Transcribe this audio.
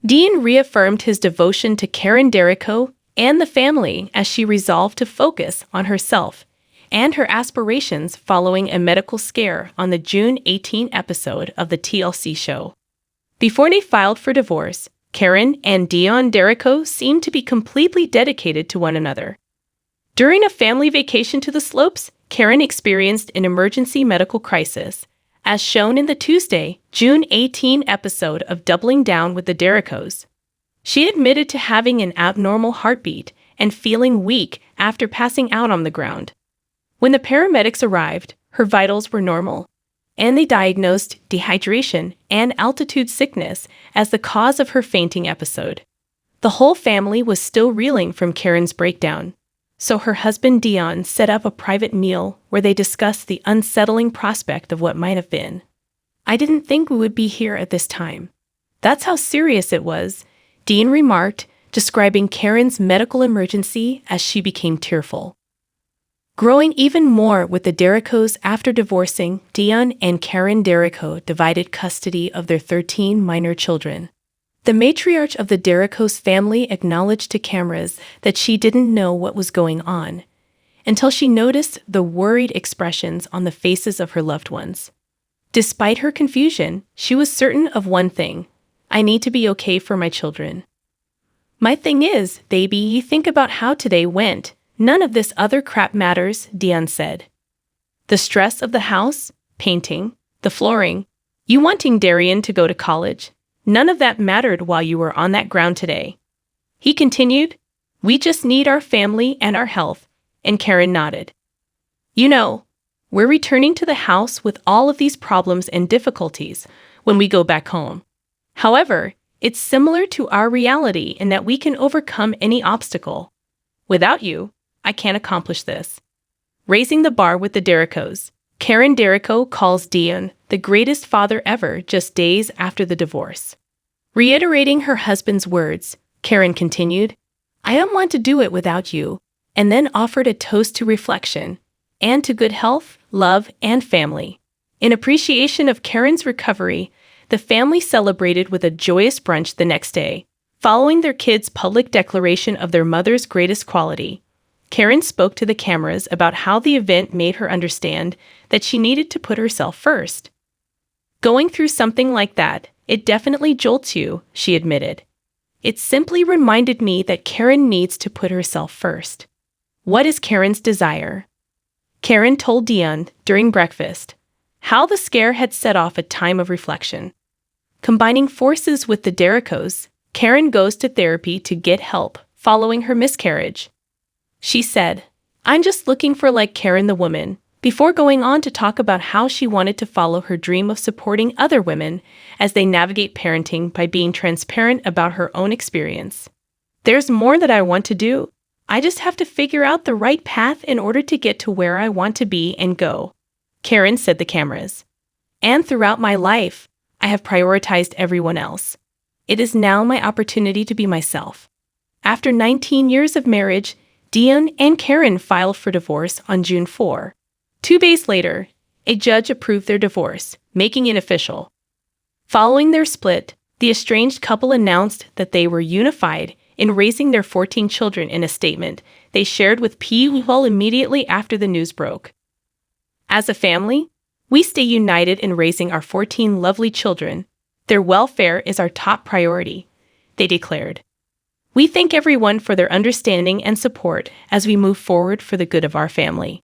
Deon reaffirmed his devotion to Karen Derrico and the family as she resolved to focus on herself and her aspirations following a medical scare on the June 18 episode of the TLC show. Before they filed for divorce, Karen and Deon Derrico seemed to be completely dedicated to one another. During a family vacation to the slopes, Karen experienced an emergency medical crisis, as shown in the Tuesday, June 18 episode of Doubling Down with the Derricos. She admitted to having an abnormal heartbeat and feeling weak after passing out on the ground. When the paramedics arrived, her vitals were normal, and they diagnosed dehydration and altitude sickness as the cause of her fainting episode. The whole family was still reeling from Karen's breakdown, so her husband Deon set up a private meal where they discussed the unsettling prospect of what might have been. "I didn't think we would be here at this time. That's how serious it was," Deon remarked, describing Karen's medical emergency as she became tearful. Growing even more with the Derricos after divorcing, Deon and Karen Derrico divided custody of their 13 minor children. The matriarch of the Derricos family acknowledged to cameras that she didn't know what was going on until she noticed the worried expressions on the faces of her loved ones. Despite her confusion, she was certain of one thing: I need to be okay for my children. "My thing is, baby, you think about how today went. None of this other crap matters," Deon said. The stress of the house, painting, the flooring, you wanting Darian to go to college, none of that mattered while you were on that ground today. He continued, "We just need our family and our health," and Karen nodded. "You know, we're returning to the house with all of these problems and difficulties when we go back home. However, it's similar to our reality in that we can overcome any obstacle. Without you, I can't accomplish this." Raising the bar with the Derricos, Karen Derrico calls Deon the greatest father ever just days after the divorce. Reiterating her husband's words, Karen continued, "I don't want to do it without you," and then offered a toast to reflection and to good health, love, and family. In appreciation of Karen's recovery, the family celebrated with a joyous brunch the next day. Following their kids' public declaration of their mother's greatest quality, Karen spoke to the cameras about how the event made her understand that she needed to put herself first. "Going through something like that, it definitely jolts you," she admitted. "It simply reminded me that Karen needs to put herself first." What is Karen's desire? Karen told Deon during breakfast how the scare had set off a time of reflection. Combining forces with the Derricos, Karen goes to therapy to get help following her miscarriage. She said, "I'm just looking for like Karen the woman," before going on to talk about how she wanted to follow her dream of supporting other women as they navigate parenting by being transparent about her own experience. "There's more that I want to do. I just have to figure out the right path in order to get to where I want to be and go," Karen said to the cameras. "And throughout my life, I have prioritized everyone else. It is now my opportunity to be myself." After 19 years of marriage, Deon and Karen filed for divorce on June 4. 2 days later, a judge approved their divorce, making it official. Following their split, the estranged couple announced that they were unified in raising their 14 children in a statement they shared with People immediately after the news broke. "As a family, we stay united in raising our 14 lovely children. Their welfare is our top priority," they declared. "We thank everyone for their understanding and support as we move forward for the good of our family."